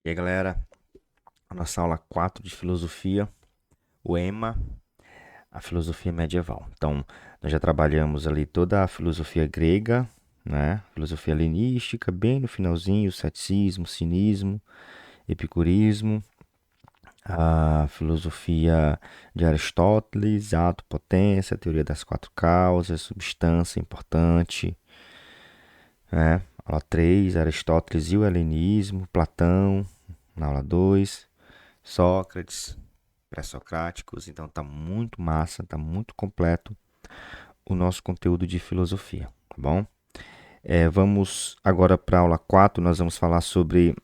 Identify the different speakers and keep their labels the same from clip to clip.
Speaker 1: E aí, galera, a nossa aula 4 de filosofia, o EMA, a filosofia medieval. Então, nós já trabalhamos ali toda a filosofia grega, né? Filosofia helenística, bem no finalzinho, ceticismo, cinismo, epicurismo, a filosofia de Aristóteles, ato, potência, teoria das quatro causas, substância importante, né? Aula 3, Aristóteles e o helenismo, Platão, na aula 2, Sócrates, pré-socráticos. Então tá muito massa, tá muito completo o nosso conteúdo de filosofia, tá bom? Vamos agora para a aula 4, nós vamos falar sobre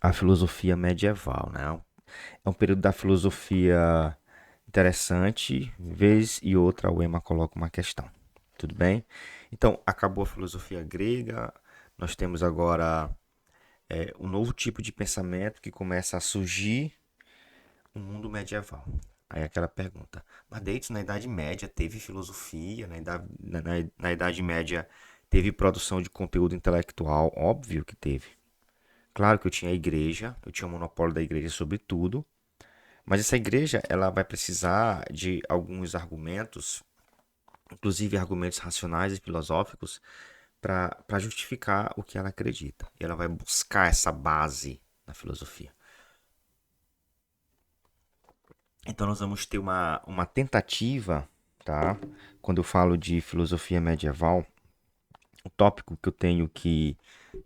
Speaker 1: a filosofia medieval, né? É um período da filosofia interessante, vez e outra o Ema coloca uma questão, tudo bem? Então, acabou a filosofia grega, nós temos agora um novo tipo de pensamento que começa a surgir no mundo medieval. Aí aquela pergunta, mas desde na Idade Média teve filosofia, na Idade Média teve produção de conteúdo intelectual? Óbvio que teve. Claro que eu tinha a igreja, eu tinha o monopólio da igreja sobre tudo, mas essa igreja ela vai precisar de alguns argumentos, inclusive argumentos racionais e filosóficos, para justificar o que ela acredita. E ela vai buscar essa base na filosofia. Então nós vamos ter uma tentativa, tá? Quando eu falo de filosofia medieval, o tópico que eu tenho que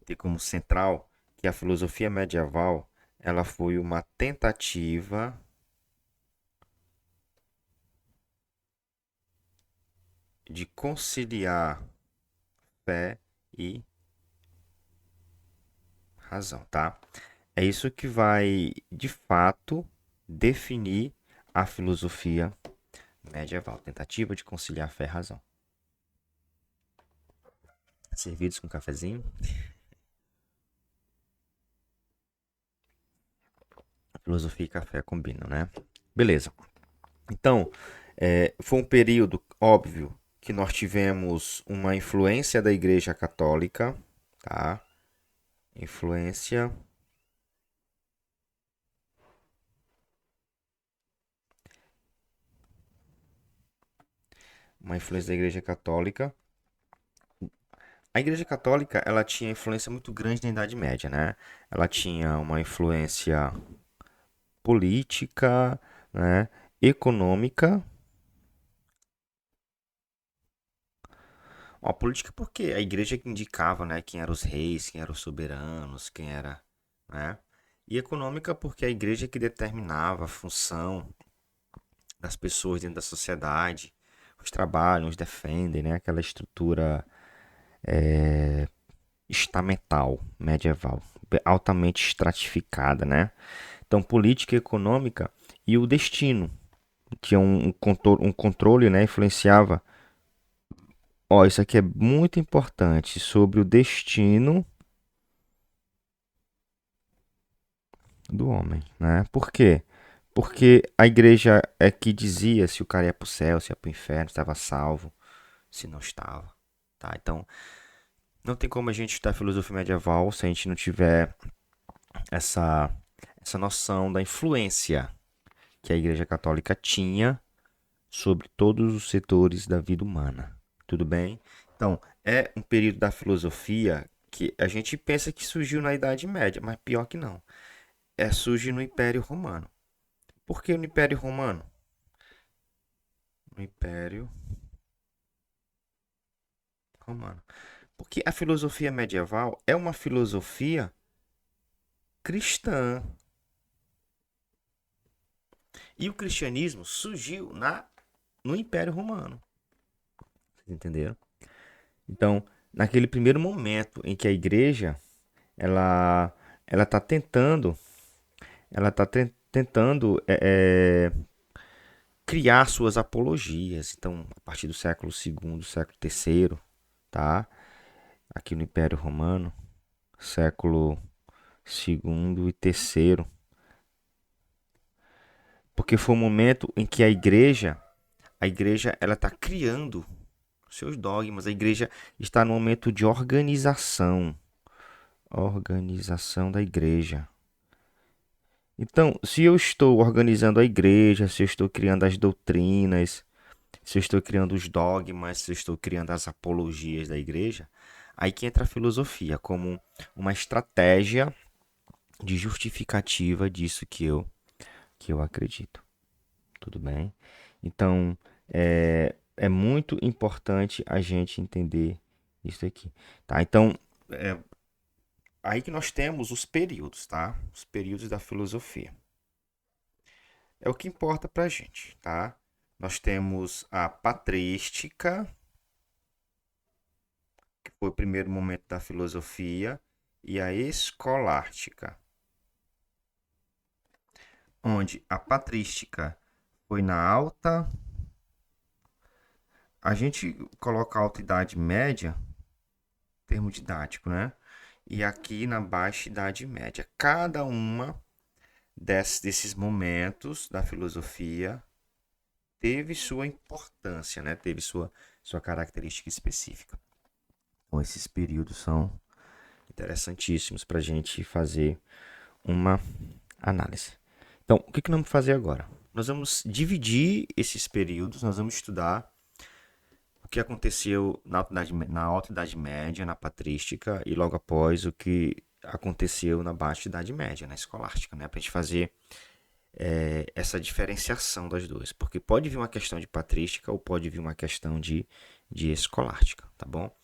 Speaker 1: ter como central, que a filosofia medieval, ela foi uma tentativa de conciliar fé e razão, tá? É isso que vai, de fato, definir a filosofia medieval, tentativa de conciliar fé e razão. Servidos com um cafezinho? Filosofia e café combinam, né? Beleza. Então, foi um período, óbvio, que nós tivemos uma influência da Igreja Católica, tá? Influência, uma influência da Igreja Católica. A Igreja Católica, ela tinha influência muito grande na Idade Média, né? Ela tinha uma influência política, né? Econômica. Ó, política porque a igreja que indicava, né, quem eram os reis, quem eram os soberanos, quem era, né? E econômica porque a igreja que determinava a função das pessoas dentro da sociedade, os trabalham, os defendem, né? Aquela estrutura estamental, medieval, altamente estratificada, né? Então, política econômica e o destino, que é um controle, né? Influenciava. Ó, isso aqui é muito importante sobre o destino do homem, né? Por quê? Porque a igreja é que dizia se o cara ia para o céu, se ia para o inferno, se estava salvo, se não estava, tá? Então, não tem como a gente estudar filosofia medieval se a gente não tiver essa, essa noção da influência que a Igreja Católica tinha sobre todos os setores da vida humana. Tudo bem? Então, é um período da filosofia que a gente pensa que surgiu na Idade Média, mas pior que não. Surge no Império Romano. Por que no Império Romano? No Império Romano. Porque a filosofia medieval é uma filosofia cristã. E o cristianismo surgiu no Império Romano. Vocês entenderam? Então, naquele primeiro momento em que a igreja ela ela está tentando tentando criar suas apologias. Então, a partir do século segundo, século terceiro, tá? Aqui no Império Romano, século segundo e terceiro, porque foi o momento em que a igreja ela está criando seus dogmas. A igreja está no momento de organização da igreja. Então, se eu estou organizando a igreja, se eu estou criando as doutrinas, se eu estou criando os dogmas, se eu estou criando as apologias da igreja, aí que entra a filosofia como uma estratégia de justificativa disso que eu acredito. Tudo bem? Então, é muito importante a gente entender isso aqui, tá? Então, é aí que nós temos os períodos, tá? Os períodos da filosofia. É o que importa pra gente, tá? Nós temos a patrística, que foi o primeiro momento da filosofia, e a escolástica, onde a patrística foi na alta, a gente coloca a alta idade média, termo didático, né? E aqui na baixa idade média. Cada uma desses momentos da filosofia teve sua importância, né? Teve sua característica específica. Então, esses períodos são interessantíssimos para a gente fazer uma análise. Então, o que nós vamos fazer agora? Nós vamos dividir esses períodos, nós vamos estudar o que aconteceu na Alta Idade Média, na Patrística, e logo após o que aconteceu na Baixa Idade Média, na Escolástica, né? Para a gente fazer essa diferenciação das duas. Porque pode vir uma questão de patrística ou pode vir uma questão de escolástica, tá bom?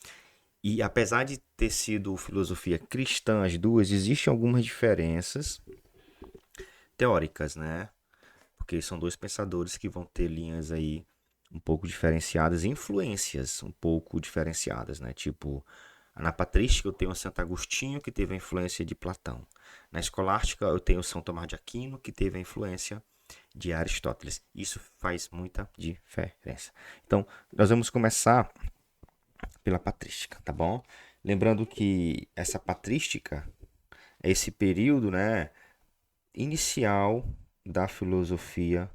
Speaker 1: E apesar de ter sido filosofia cristã as duas, existem algumas diferenças teóricas, né? Porque são dois pensadores que vão ter linhas aí um pouco diferenciadas, influências um pouco diferenciadas, né? Tipo, na patrística eu tenho Santo Agostinho, que teve a influência de Platão. Na escolástica eu tenho São Tomás de Aquino, que teve a influência de Aristóteles. Isso faz muita diferença. Então, nós vamos começar pela patrística, tá bom? Lembrando que essa patrística é esse período, né, inicial da filosofia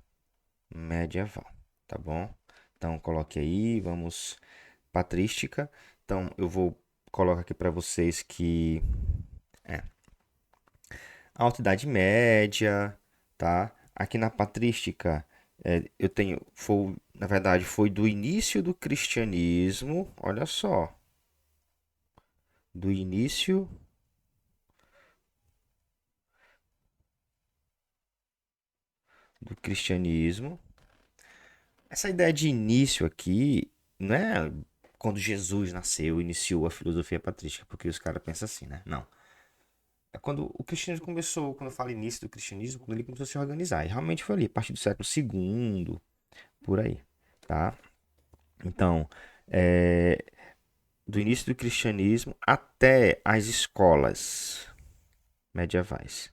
Speaker 1: medieval, tá bom? Então, coloque aí, vamos patrística. Então, eu vou colocar aqui para vocês que é a Alta Idade Média, tá? Aqui na patrística, eu tenho, na verdade, foi do início do cristianismo, olha só, do início do cristianismo. Essa ideia de início aqui, não é quando Jesus nasceu, iniciou a filosofia patrística, porque os caras pensam assim, né? Não. É quando o cristianismo começou, quando eu falo início do cristianismo, quando ele começou a se organizar. E realmente foi ali, a partir do século segundo, por aí, tá? Então, é, do início do cristianismo até as escolas medievais,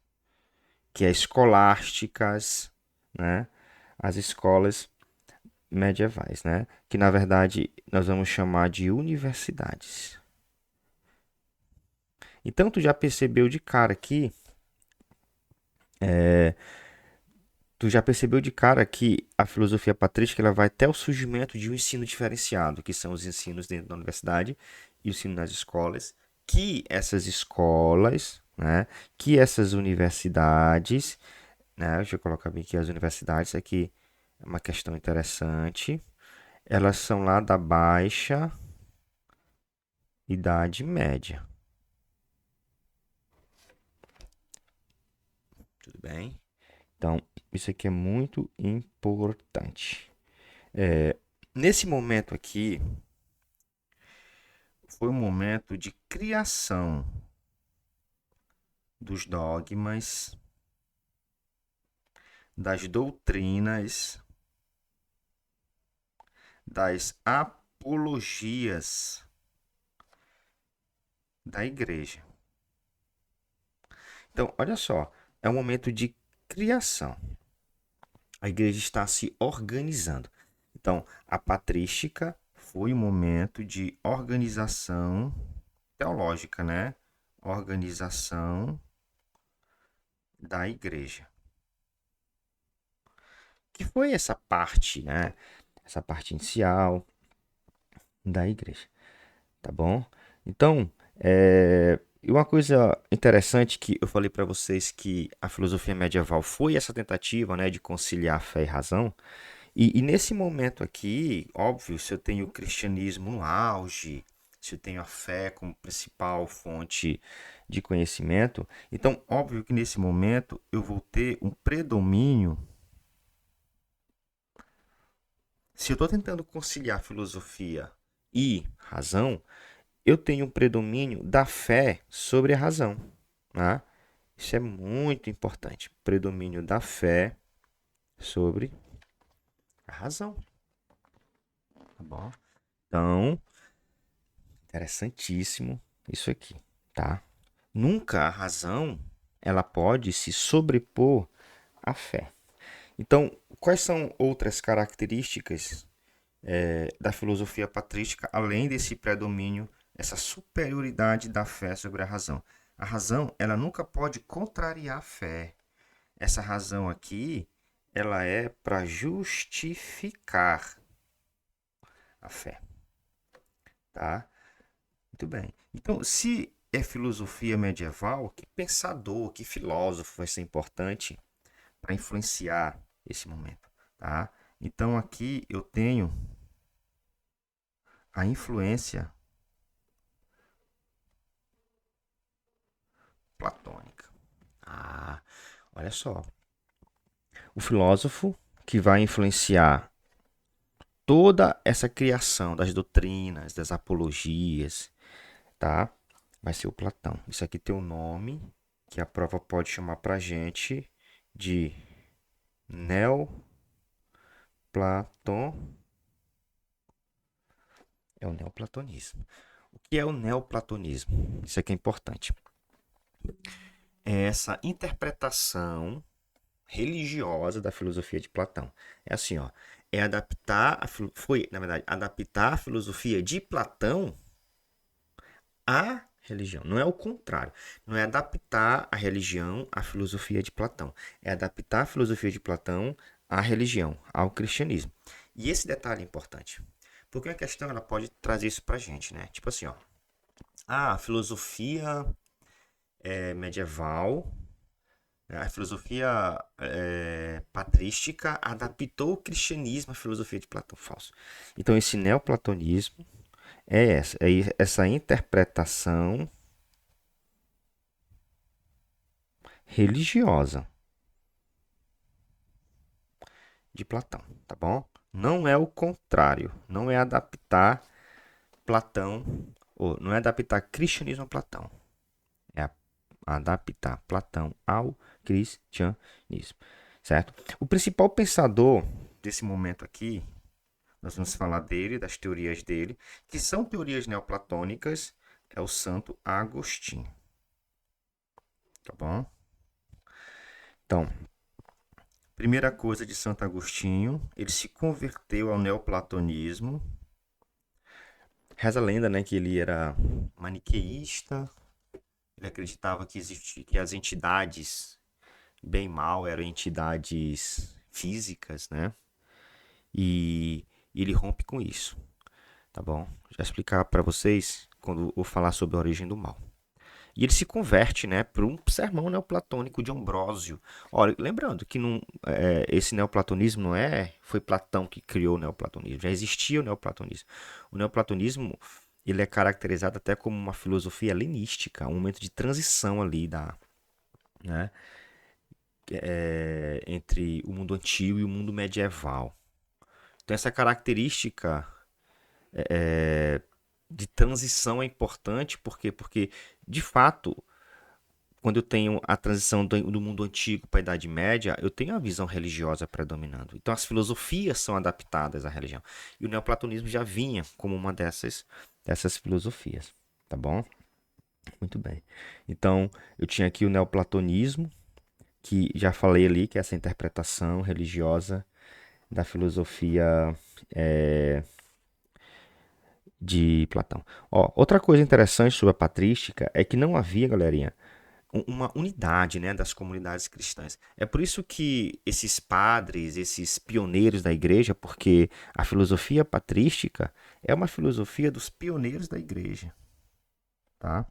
Speaker 1: que é escolásticas, né? As escolas medievais, né? Que na verdade nós vamos chamar de universidades. Então tu já percebeu de cara aqui, tu já percebeu de cara que a filosofia patrística ela vai até o surgimento de um ensino diferenciado, que são os ensinos dentro da universidade e o ensino nas escolas, que essas escolas, né, que essas universidades, né, deixa eu colocar bem aqui as universidades, aqui é uma questão interessante, elas são lá da baixa idade média, tudo bem? Então, isso aqui é muito importante. Nesse momento aqui, foi um momento de criação dos dogmas, das doutrinas, das apologias da igreja. Então, olha só, é um momento de criação. A igreja está se organizando. Então, a patrística foi um momento de organização teológica, né? Organização da igreja. Que foi essa parte, né? Essa parte inicial da igreja, tá bom? Então, E uma coisa interessante que eu falei para vocês que a filosofia medieval foi essa tentativa, né, de conciliar fé e razão. E nesse momento aqui, óbvio, se eu tenho o cristianismo no auge, se eu tenho a fé como principal fonte de conhecimento, então óbvio que nesse momento eu vou ter um predomínio. Se eu estou tentando conciliar filosofia e razão, eu tenho um predomínio da fé sobre a razão, tá? Isso é muito importante. Predomínio da fé sobre a razão, tá bom? Então, interessantíssimo isso aqui, tá? Nunca a razão ela pode se sobrepor à fé. Então, quais são outras características da filosofia patrística, além desse predomínio, essa superioridade da fé sobre a razão? A razão, ela nunca pode contrariar a fé. Essa razão aqui, ela é para justificar a fé, tá? Muito bem. Então, se é filosofia medieval, que pensador, que filósofo vai ser importante para influenciar esse momento, tá? Então, aqui eu tenho a influência platônica. Ah, olha só. O filósofo que vai influenciar toda essa criação das doutrinas, das apologias, tá? Vai ser o Platão. Isso aqui tem um nome que a prova pode chamar pra gente de neoplaton. É o neoplatonismo. O que é o neoplatonismo? Isso aqui é importante. É essa interpretação religiosa da filosofia de Platão. É assim, ó, é adaptar foi, na verdade, adaptar a filosofia de Platão à religião. Não é o contrário. Não é adaptar a religião à filosofia de Platão. É adaptar a filosofia de Platão à religião, ao cristianismo. E esse detalhe é importante. Porque a questão ela pode trazer isso pra gente, né? Tipo assim, ó. A filosofia medieval, né? A filosofia patrística adaptou o cristianismo à filosofia de Platão. Falso. Então, esse neoplatonismo é essa interpretação religiosa de Platão, tá bom? Não é o contrário, não é adaptar Platão, ou não é adaptar cristianismo a Platão, é adaptar Platão ao cristianismo, certo? O principal pensador desse momento aqui, nós vamos falar dele, das teorias dele, que são teorias neoplatônicas, é o Santo Agostinho, tá bom? Então, primeira coisa de Santo Agostinho, ele se converteu ao neoplatonismo. Reza a lenda, né, que ele era maniqueísta. Ele acreditava que as entidades bem e mal eram entidades físicas, né? E ele rompe com isso, tá bom? Já explicar para vocês quando eu falar sobre a origem do mal. E ele se converte, né, para um sermão neoplatônico de Ambrósio. Olha, lembrando que esse neoplatonismo não foi Platão que criou o neoplatonismo, já existia o neoplatonismo. O neoplatonismo ele é caracterizado até como uma filosofia helenística, um momento de transição ali né, entre o mundo antigo e o mundo medieval. Então essa característica de transição é importante, por quê? Porque de fato quando eu tenho a transição do mundo antigo para a Idade Média, eu tenho a visão religiosa predominando. Então as filosofias são adaptadas à religião. E o neoplatonismo já vinha como uma dessas filosofias. Tá bom? Muito bem. Então, eu tinha aqui o neoplatonismo, que já falei ali, que é essa interpretação religiosa da filosofia de Platão. Ó, outra coisa interessante sobre a patrística é que não havia, galerinha, uma unidade, né, das comunidades cristãs. É por isso que esses padres, esses pioneiros da igreja, porque a filosofia patrística é uma filosofia dos pioneiros da igreja, tá?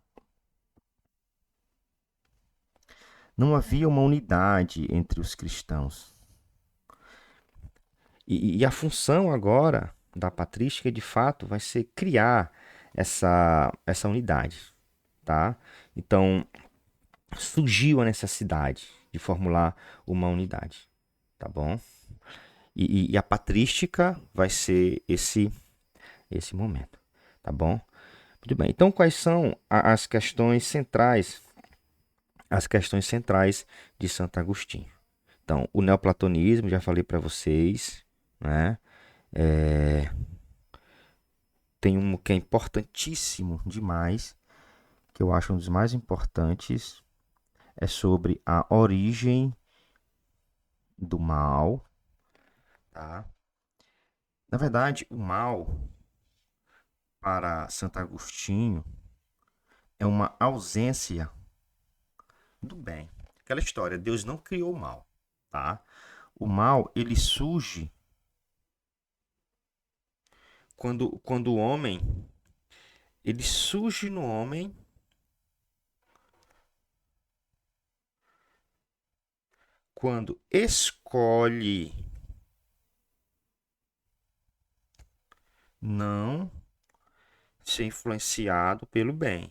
Speaker 1: Não havia uma unidade entre os cristãos. E a função agora da patrística, de fato, vai ser criar essa unidade, tá? Então, surgiu a necessidade de formular uma unidade, tá bom? E a patrística vai ser esse momento, tá bom? Muito bem. Então, quais são as questões centrais de Santo Agostinho? Então, o neoplatonismo, já falei para vocês, né? É, tem um que é importantíssimo demais, que eu acho um dos mais importantes, é sobre a origem do mal, tá? Na verdade, o mal para Santo Agostinho é uma ausência do bem. Aquela história, Deus não criou o mal, tá? O mal, ele surge quando o homem, ele surge no homem quando escolhe não ser influenciado pelo bem.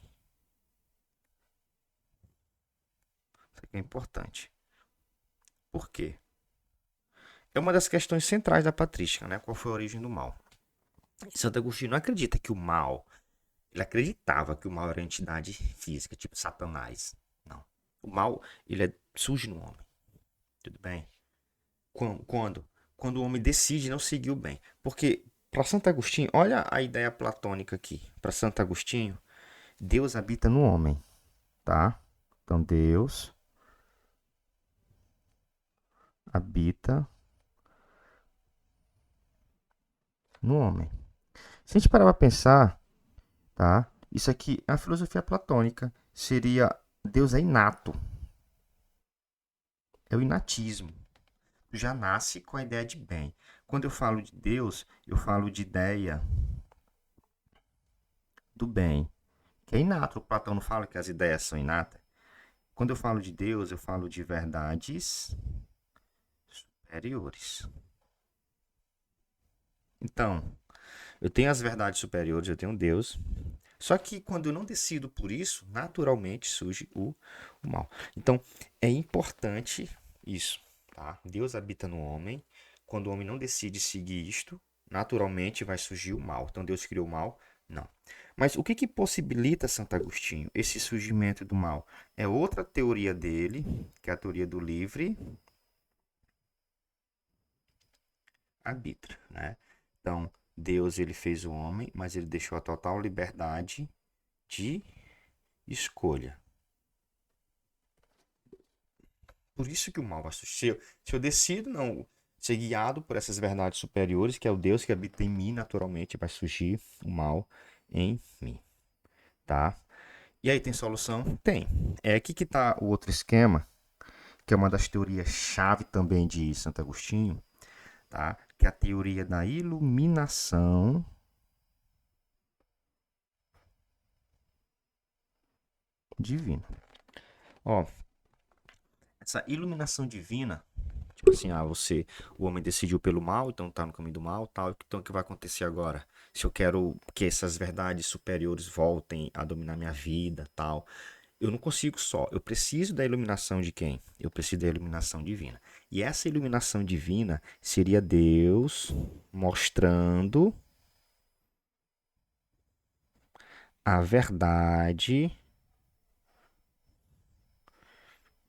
Speaker 1: Isso aqui é importante. Por quê? É uma das questões centrais da patrística, né? Qual foi a origem do mal? Santo Agostinho não acredita que o mal, ele acreditava que o mal era uma entidade física, tipo Satanás. Não. O mal, surge no homem. Tudo bem? Quando? Quando o homem decide não seguir o bem. Porque, para Santo Agostinho, olha a ideia platônica aqui. Para Santo Agostinho, Deus habita no homem, tá? Então, Deus habita no homem. Se a gente parar para pensar, tá? Isso aqui é a filosofia platônica. Seria Deus é inato. É o inatismo. Já nasce com a ideia de bem. Quando eu falo de Deus, eu falo de ideia do bem, que é inato. O Platão não fala que as ideias são inatas. Quando eu falo de Deus, eu falo de verdades superiores. Então, eu tenho as verdades superiores, eu tenho Deus. Só que quando eu não decido por isso, naturalmente surge o mal. Então, é importante isso, tá? Deus habita no homem. Quando o homem não decide seguir isto, naturalmente vai surgir o mal. Então, Deus criou o mal? Não. Mas o que possibilita Santo Agostinho esse surgimento do mal? É outra teoria dele, que é a teoria do livre arbítrio, né? Então, Deus ele fez o homem, mas ele deixou a total liberdade de escolha. Por isso que o mal vai surgir. Se eu decido não ser guiado por essas verdades superiores, que é o Deus que habita em mim, naturalmente vai surgir o mal em mim, tá? E aí tem solução? Tem. É aqui que está o outro esquema, que é uma das teorias chave também de Santo Agostinho, tá? Que é a teoria da iluminação divina. Ó, essa iluminação divina, tipo assim, o homem decidiu pelo mal, então tá no caminho do mal, tal. Então o que vai acontecer agora? Se eu quero que essas verdades superiores voltem a dominar minha vida, tal, eu não consigo só. Eu preciso da iluminação de quem? Eu preciso da iluminação divina. E essa iluminação divina seria Deus mostrando a verdade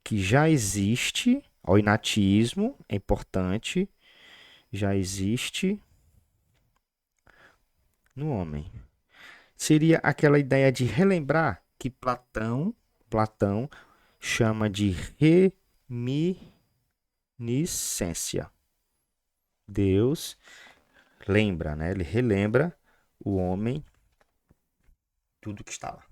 Speaker 1: que já existe, o inatismo é importante, já existe no homem. Seria aquela ideia de relembrar que Platão chama de reminiscência. Deus lembra, né? Ele relembra o homem tudo que está lá.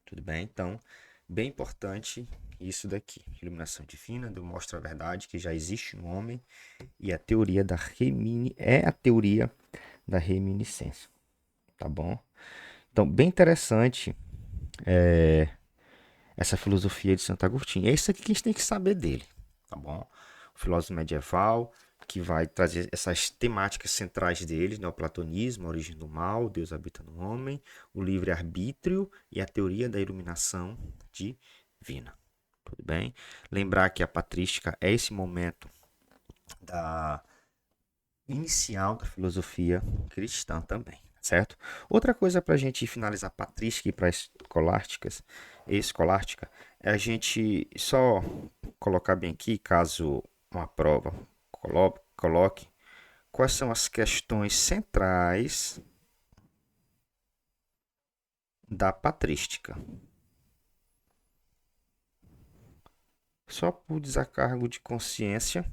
Speaker 1: Tudo bem? Então, bem importante isso daqui. Iluminação divina mostra a verdade que já existe no homem e a teoria é a teoria da reminiscência, tá bom? Então, bem interessante essa filosofia de Santo Agostinho. É isso aqui que a gente tem que saber dele, tá bom? O filósofo medieval que vai trazer essas temáticas centrais dele, né? O platonismo, a origem do mal, Deus habita no homem, o livre-arbítrio e a teoria da iluminação divina. Tudo bem? Lembrar que a patrística é esse momento da inicial da filosofia cristã também, certo? Outra coisa para a gente finalizar patrística e para escolástica, é a gente só colocar bem aqui, caso uma prova coloque, quais são as questões centrais da patrística. Só por desacargo de consciência,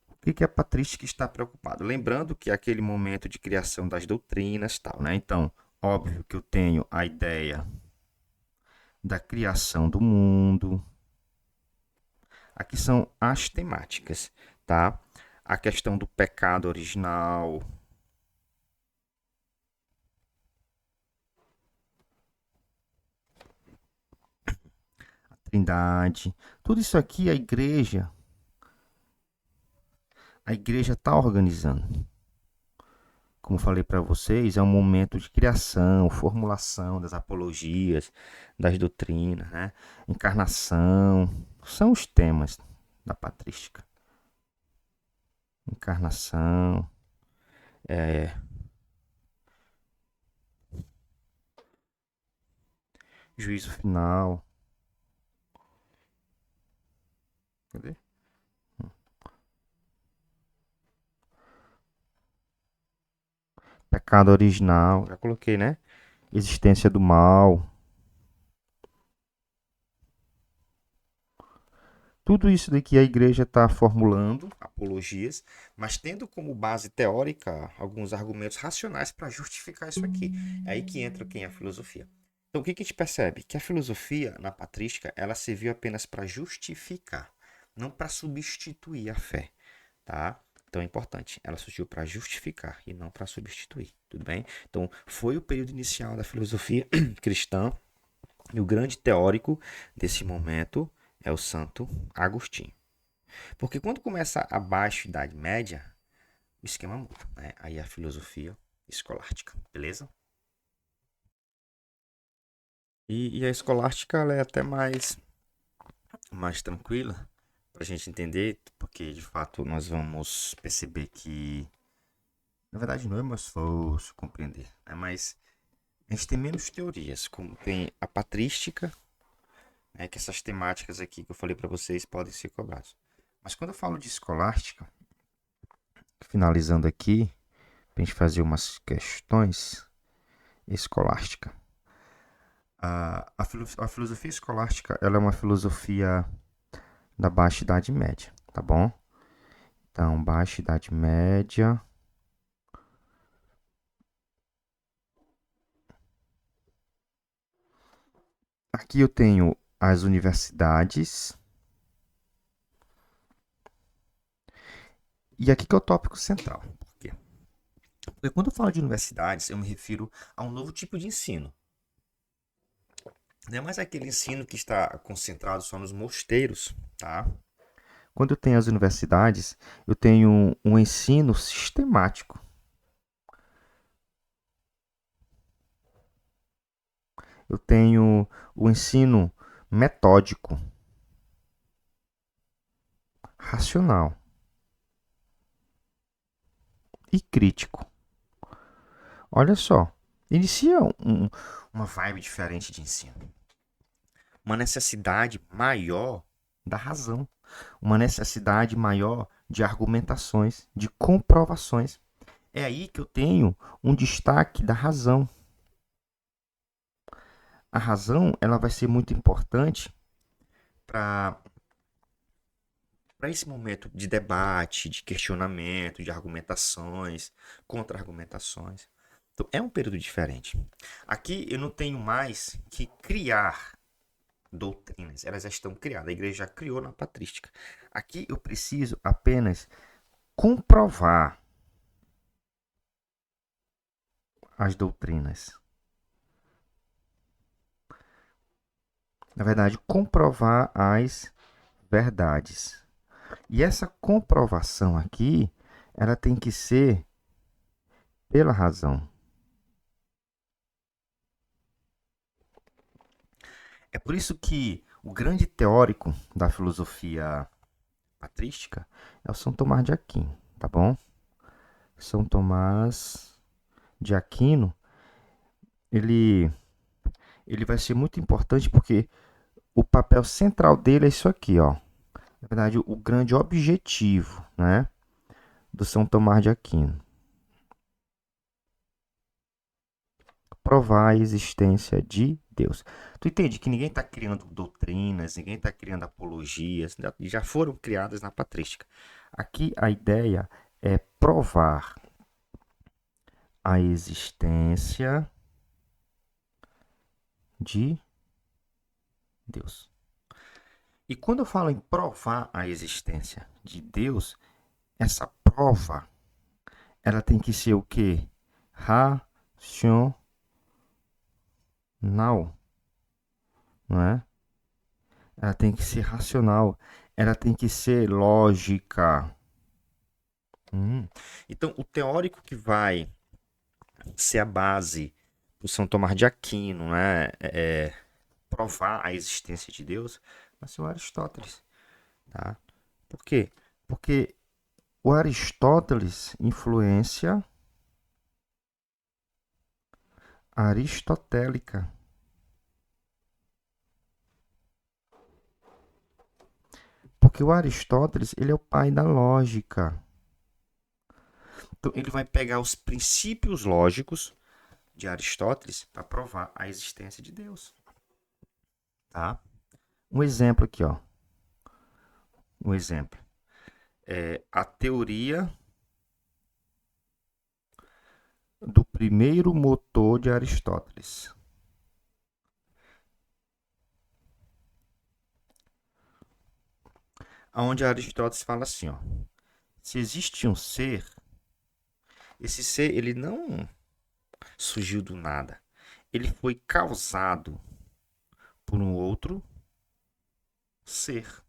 Speaker 1: o que a patrística está preocupado? Lembrando que é aquele momento de criação das doutrinas, tal, né? Então, óbvio que eu tenho a ideia da criação do mundo. Aqui são as temáticas, tá? A questão do pecado original, a trindade, tudo isso aqui a igreja está organizando. Como falei para vocês, é um momento de criação, formulação das apologias, das doutrinas, né? Encarnação, são os temas da patrística. Encarnação, é, juízo final. Cadê? Pecado original, já coloquei, né? Existência do mal. Tudo isso daqui a igreja está formulando apologias, mas tendo como base teórica alguns argumentos racionais para justificar isso aqui. É aí que entra quem é a filosofia. Então, o que a gente percebe? Que a filosofia, na patrística, ela serviu apenas para justificar, não para substituir a fé, tá? Então é importante, ela surgiu para justificar e não para substituir, tudo bem? Então, foi o período inicial da filosofia cristã e o grande teórico desse momento é o Santo Agostinho. Porque quando começa a Baixa Idade Média, o esquema muda, né? Aí a filosofia escolástica, beleza? E a escolástica ela é até mais tranquila para a gente entender, porque de fato nós vamos perceber que, na verdade, não é mais fácil compreender, né? Mas a gente tem menos teorias, como tem a patrística, né? Que essas temáticas aqui que eu falei para vocês podem ser cobradas. Mas quando eu falo de escolástica, finalizando aqui, para a gente fazer umas questões escolástica. A filosofia escolástica ela é uma filosofia da Baixa Idade Média, tá bom? Então, Baixa Idade Média. Aqui eu tenho as universidades. E aqui que é o tópico central. Por quê? Porque quando eu falo de universidades, eu me refiro a um novo tipo de ensino. Não é mais aquele ensino que está concentrado só nos mosteiros, tá? Quando eu tenho as universidades, eu tenho um ensino sistemático. Eu tenho o ensino metódico, racional e crítico. Olha só, inicia uma vibe diferente de ensino. Uma necessidade maior da razão. Uma necessidade maior de argumentações, de comprovações. É aí que eu tenho um destaque da razão. A razão ela vai ser muito importante para esse momento de debate, de questionamento, de argumentações, contra-argumentações. Então, é um período diferente. Aqui eu não tenho mais que criar doutrinas, elas já estão criadas, a igreja já criou na patrística. Aqui eu preciso apenas comprovar as doutrinas. Na verdade, comprovar as verdades. E essa comprovação aqui, ela tem que ser pela razão. É por isso que o grande teórico da filosofia patrística é o São Tomás de Aquino, tá bom? São Tomás de Aquino, ele, ele vai ser muito importante porque o papel central dele é isso aqui, ó. Na verdade, o grande objetivo, né, do São Tomás de Aquino. Provar a existência de Deus. Tu entende que ninguém está criando doutrinas, ninguém está criando apologias, já foram criadas na patrística. Aqui a ideia é provar a existência de Deus. E quando eu falo em provar a existência de Deus, essa prova, ela tem que ser o quê? Racional, não é? Ela tem que ser racional, ela tem que ser lógica. Então, o teórico que vai ser a base do São Tomás de Aquino, né? Provar a existência de Deus, vai ser o Aristóteles, tá? Por quê? Porque o Aristóteles influência aristotélica. Porque o Aristóteles, ele é o pai da lógica. Então, ele vai pegar os princípios lógicos de Aristóteles para provar a existência de Deus, tá? Um exemplo aqui, ó. Um exemplo. A teoria do primeiro motor de Aristóteles. Onde Aristóteles fala assim, ó. Se existe um ser, esse ser ele não surgiu do nada. Ele foi causado por um outro ser.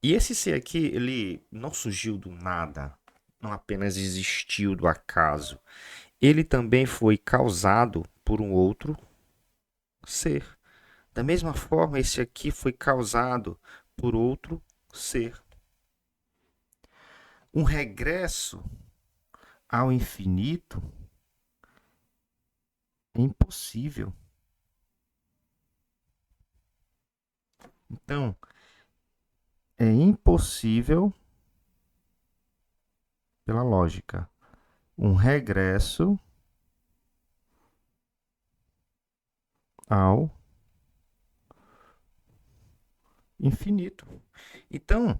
Speaker 1: E esse ser aqui, ele não surgiu do nada, não apenas existiu do acaso. Ele também foi causado por um outro ser. Da mesma forma, esse aqui foi causado por outro ser. Um regresso ao infinito é impossível. Então, é impossível, pela lógica, um regresso ao infinito. Então,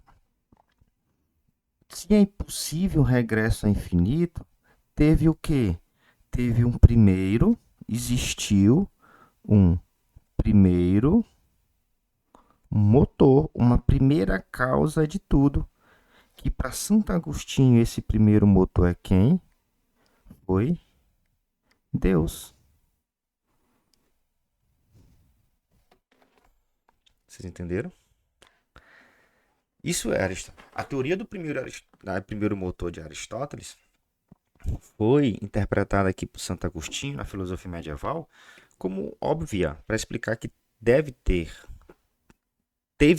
Speaker 1: se é impossível um regresso ao infinito, teve o quê? Teve um primeiro, existiu um primeiro motor, uma primeira causa de tudo. Que para Santo Agostinho esse primeiro motor é quem? Foi Deus. Vocês entenderam? Isso é a teoria do primeiro motor de Aristóteles foi interpretada aqui por Santo Agostinho na filosofia medieval como óbvia para explicar que teve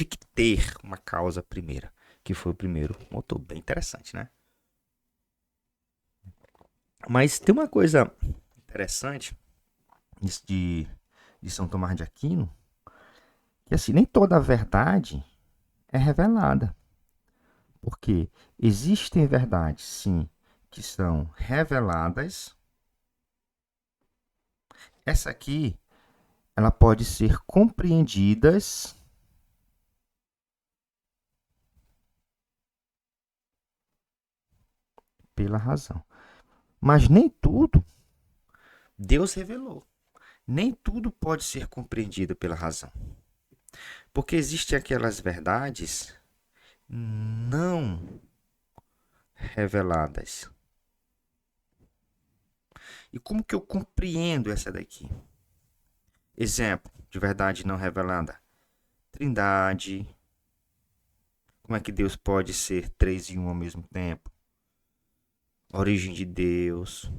Speaker 1: que ter uma causa primeira, que foi o primeiro motor. Bem interessante, né? Mas tem uma coisa interessante de São Tomás de Aquino, que assim, nem toda a verdade é revelada. Porque existem verdades, sim, que são reveladas. Essa aqui, ela pode ser compreendidas pela razão. Mas nem tudo Deus revelou. Nem tudo pode ser compreendido pela razão. Porque existem aquelas verdades não reveladas. E como que eu compreendo essa daqui? Exemplo de verdade não revelada. Trindade. Como é que Deus pode ser três em um ao mesmo tempo? Origem de Deus.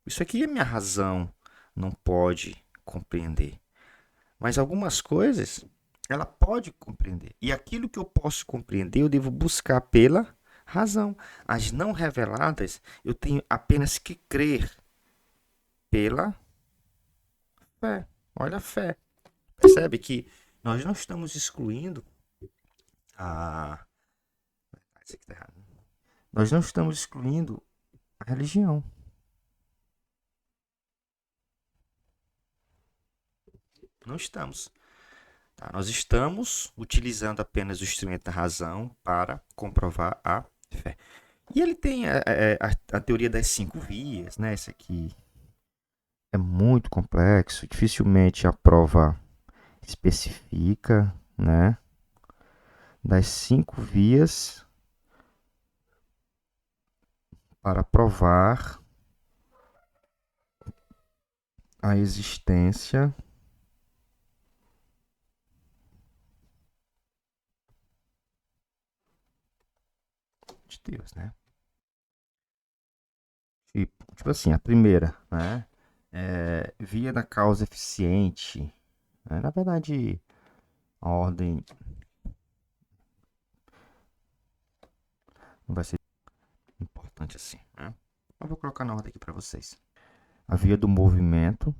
Speaker 1: Isso aqui a minha razão não pode compreender. Mas algumas coisas ela pode compreender. E aquilo que eu posso compreender, eu devo buscar pela razão. As não reveladas, eu tenho apenas que crer pela fé. Olha a fé. Percebe que nós não estamos excluindo a. Isso aqui tá errado. Nós não estamos excluindo a religião. Não estamos. Tá? Nós estamos utilizando apenas o instrumento da razão para comprovar a fé. E ele tem a teoria das cinco vias, né? Isso aqui é muito complexo, dificilmente a prova especifica, né? Das cinco vias para provar a existência de Deus, né? Tipo assim, a primeira, né? Via da causa eficiente. Né? Na verdade, a ordem não vai ser importante assim, né? Eu vou colocar na ordem aqui para vocês. A via do movimento,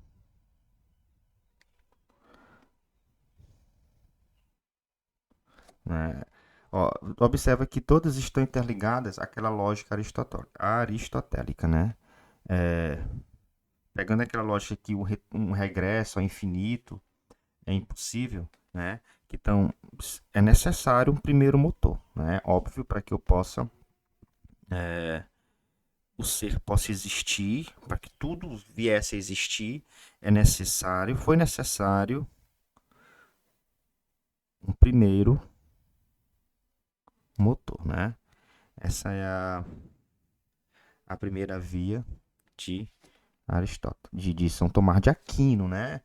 Speaker 1: né? Ó, observa que todas estão interligadas àquela lógica aristotélica, né? É, pegando aquela lógica que um regresso ao infinito é impossível, né? Então, é necessário um primeiro motor, né? Óbvio, para que eu possa, o ser possa existir, para que tudo viesse a existir, foi necessário um primeiro motor, né? Essa é a primeira via de Aristóteles, de São Tomás de Aquino, né?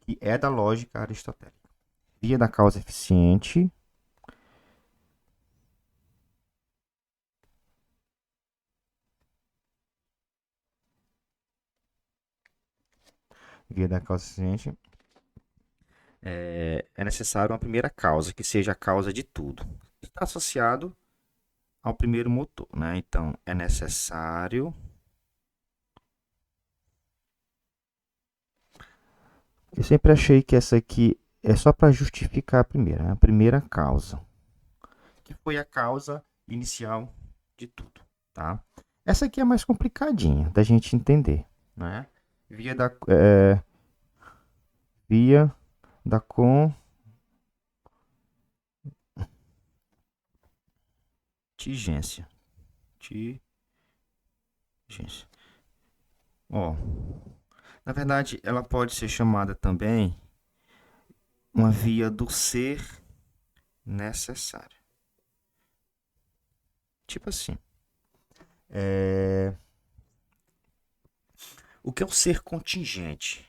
Speaker 1: Que é da lógica aristotélica. Via da causa eficiente, via da causa eficiente, é necessário uma primeira causa, que seja a causa de tudo. Está associado ao primeiro motor, né? Então, é necessário. Eu sempre achei que essa aqui é só para justificar a primeira, né? A primeira causa, que foi a causa inicial de tudo, tá? Essa aqui é mais complicadinha da gente entender, né? Via da, via da contingência. Contingência. Ó, na verdade, ela pode ser chamada também uma via do ser necessário. Tipo assim, o que é um ser contingente,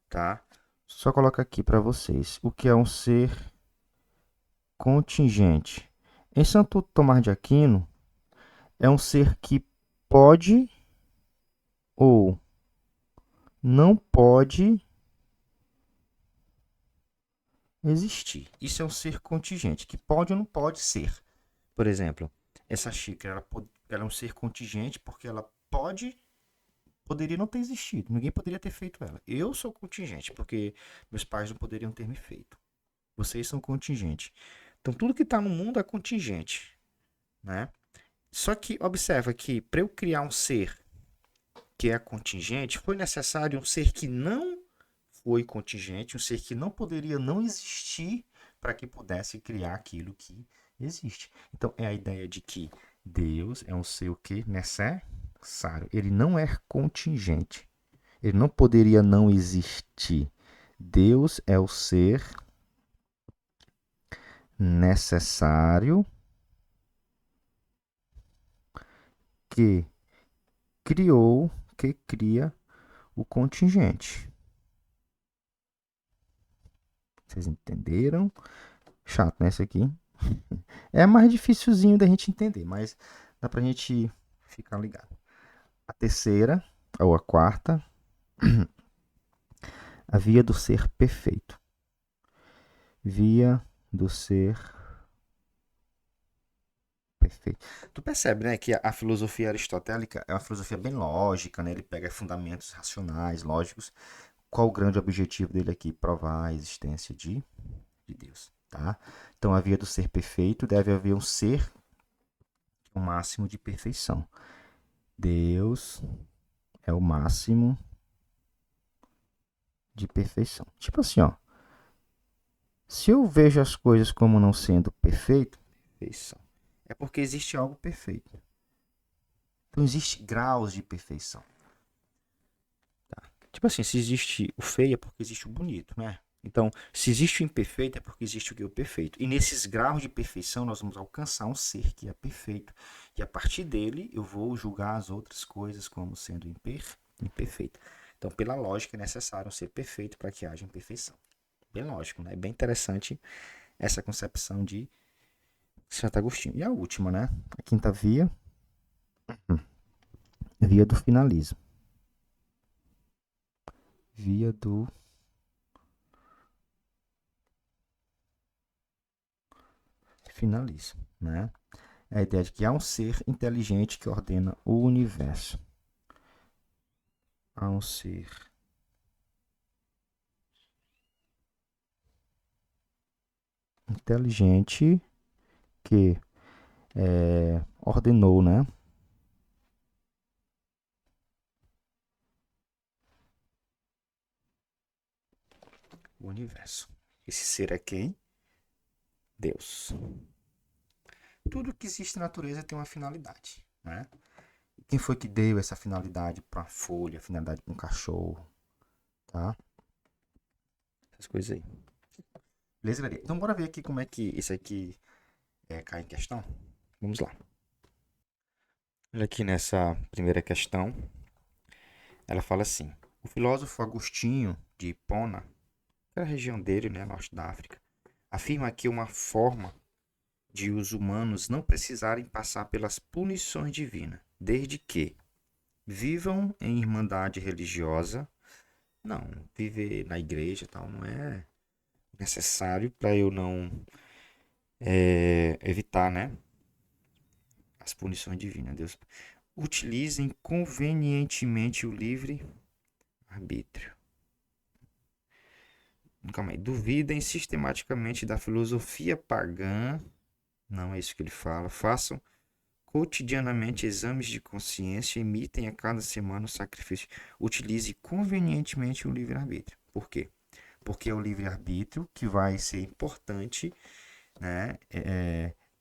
Speaker 1: tá? Só colocar aqui para vocês o que é um ser contingente. Em Santo Tomás de Aquino, é um ser que pode ou não pode existir. Isso é um ser contingente, que pode ou não pode ser. Por exemplo, essa xícara, ela é um ser contingente porque ela poderia não ter existido. Ninguém poderia ter feito ela. Eu sou contingente porque meus pais não poderiam ter me feito. Vocês são contingente. Então tudo que está no mundo é contingente, né? Só que observa que para eu criar um ser que é contingente, foi necessário um ser que não foi contingente, um ser que não poderia não existir para que pudesse criar aquilo que existe. Então é a ideia de que Deus é um ser o que necessário. Ele não é contingente. Ele não poderia não existir. Deus é o ser necessário que criou, que cria o contingente.
Speaker 2: Vocês entenderam? Chato, né? Esse aqui. É mais dificilzinho da gente entender, mas dá pra gente ficar ligado. A terceira, ou a quarta, a via do ser perfeito. Via do ser perfeito. Tu percebe, né, que a filosofia aristotélica é uma filosofia bem lógica, né? Ele pega fundamentos racionais, lógicos. Qual o grande objetivo dele aqui? Provar a existência de Deus, tá? Então, a via do ser perfeito deve haver um ser o máximo de perfeição. Deus é o máximo de perfeição. Tipo assim, ó. Se eu vejo as coisas como não sendo perfeito, perfeição, é porque existe algo perfeito. Então, existe graus de perfeição. Tá? Tipo assim, se existe o feio é porque existe o bonito, né? Então, se existe o imperfeito é porque existe o que é o perfeito. E nesses graus de perfeição nós vamos alcançar um ser que é perfeito. E a partir dele eu vou julgar as outras coisas como sendo imperfeito. Então, pela lógica, é necessário um ser perfeito para que haja imperfeição. Bem lógico, né? É bem interessante essa concepção de Santo Agostinho. E a última, né? A quinta via, via do finalismo. Via do finalismo, né? É a ideia de que há um ser inteligente que ordena o universo. Há um ser inteligente que ordenou, né? O universo. Esse ser é quem? Deus. Tudo que existe na natureza tem uma finalidade, né? Quem foi que deu essa finalidade para a folha, a finalidade para um cachorro, tá? Essas coisas aí. Beleza, galera? Então bora ver aqui como é que isso aqui cai em questão. Vamos lá. Olha aqui nessa primeira questão, ela fala assim: o filósofo Agostinho de Hipona, que é a região dele, né, norte da África, afirma que uma forma de os humanos não precisarem passar pelas punições divinas, desde que vivam em irmandade religiosa. Não, viver na igreja e tal não é necessário para eu não evitar, né, as punições divinas. Deus utilizem convenientemente o livre arbítrio. Calma aí. Duvidem sistematicamente da filosofia pagã. Não é isso que ele fala. Façam cotidianamente exames de consciência. Imitem a cada semana o sacrifício. Utilize convenientemente o livre-arbítrio. Por quê? Porque é o livre-arbítrio que vai ser importante, né,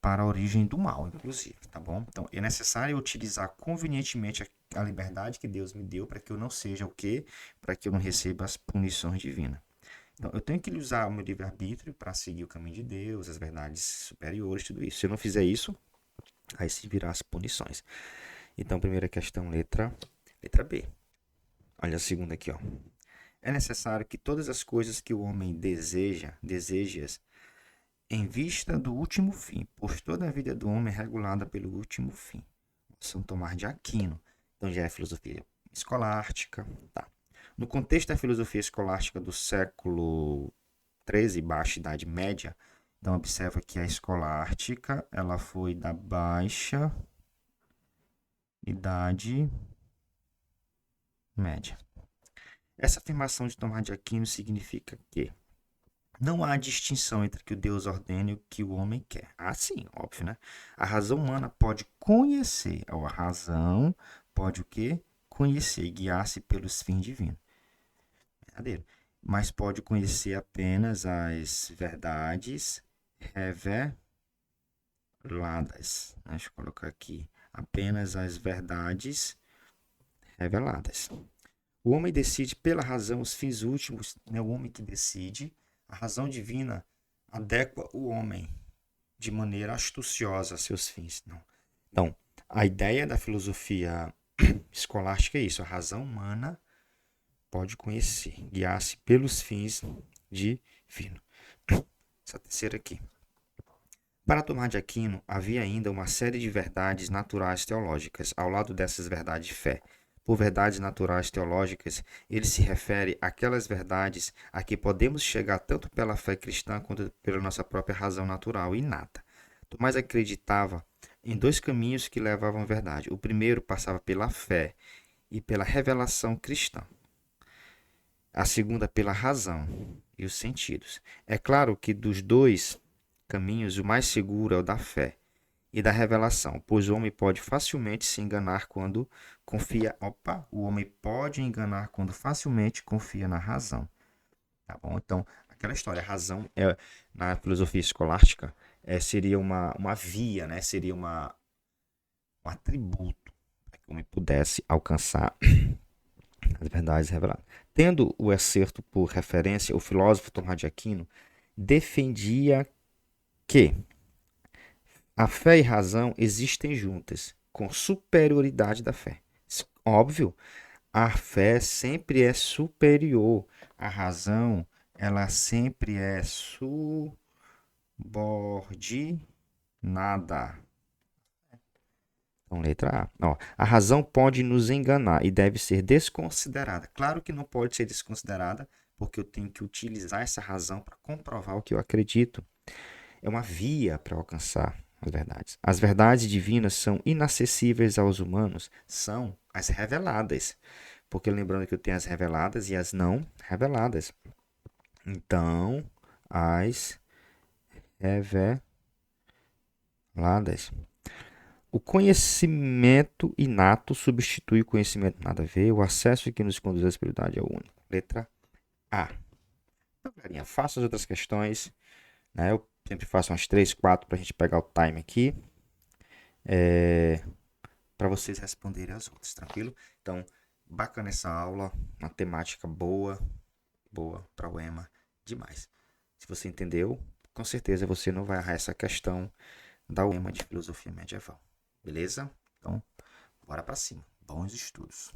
Speaker 2: para a origem do mal, inclusive, tá bom? Então, é necessário utilizar convenientemente a liberdade que Deus me deu para que eu não seja o quê? Para que eu não receba as punições divinas. Então, eu tenho que usar o meu livre-arbítrio para seguir o caminho de Deus, as verdades superiores, tudo isso. Se eu não fizer isso, aí se virá as punições. Então, primeira questão, letra B. Olha a segunda aqui, ó. É necessário que todas as coisas que o homem deseja em vista do último fim, pois toda a vida do homem é regulada pelo último fim. São Tomás de Aquino. Então já é filosofia escolástica, tá? No contexto da filosofia escolástica do século 13, baixa Idade Média, então observa que a escolástica ela foi da baixa Idade Média. Essa afirmação de Tomás de Aquino significa que não há distinção entre o que o Deus ordena e o que o homem quer. Ah, sim, óbvio, né? A razão humana pode conhecer, ou a razão pode o quê? Conhecer e guiar-se pelos fins divinos. Verdadeiro. Mas pode conhecer apenas as verdades reveladas. Deixa eu colocar aqui. Apenas as verdades reveladas. O homem decide pela razão os fins últimos, não é o homem que decide. A razão divina adequa o homem de maneira astuciosa a seus fins. Não. Então, a ideia da filosofia escolástica é isso. A razão humana pode conhecer, guiar-se pelos fins divinos. essa terceira aqui. Para Tomás de Aquino, havia ainda uma série de verdades naturais teológicas, ao lado dessas verdades de fé. Por verdades naturais teológicas, ele se refere àquelas verdades a que podemos chegar tanto pela fé cristã quanto pela nossa própria razão natural inata. Tomás acreditava em dois caminhos que levavam à verdade. O primeiro passava pela fé e pela revelação cristã. A segunda pela razão e os sentidos. É claro que dos dois caminhos, o mais seguro é o da fé e da revelação, pois o homem pode facilmente se enganar quando confia. O homem pode enganar quando facilmente confia na razão. Tá bom? Então, aquela história, a razão na filosofia escolástica seria uma via, né? Seria um atributo para que o homem pudesse alcançar as verdades reveladas. Tendo o excerto por referência, o filósofo Tomás de Aquino defendia que a fé e razão existem juntas, com superioridade da fé. Óbvio, a fé sempre é superior. A razão, ela sempre é subordinada. Então, letra A. Ó, a razão pode nos enganar e deve ser desconsiderada. Claro que não pode ser desconsiderada, porque eu tenho que utilizar essa razão para comprovar o que eu acredito. É uma via para alcançar as verdades. As verdades divinas são inacessíveis aos humanos, são as reveladas. Porque lembrando que eu tenho as reveladas e as não reveladas. Então, as reveladas. O conhecimento inato substitui o conhecimento nada a ver. O acesso que nos conduz à espiritualidade é o único. Letra A. Então, galerinha, faça as outras questões. Né? Eu sempre faço umas 3, 4 para a gente pegar o time aqui. Para vocês responderem as outras, tranquilo? Então, bacana essa aula. Uma temática boa. Boa para o EMA. Demais. Se você entendeu, com certeza você não vai errar essa questão da UEMA de Filosofia Medieval. Beleza? Então, bora para cima. Bons estudos.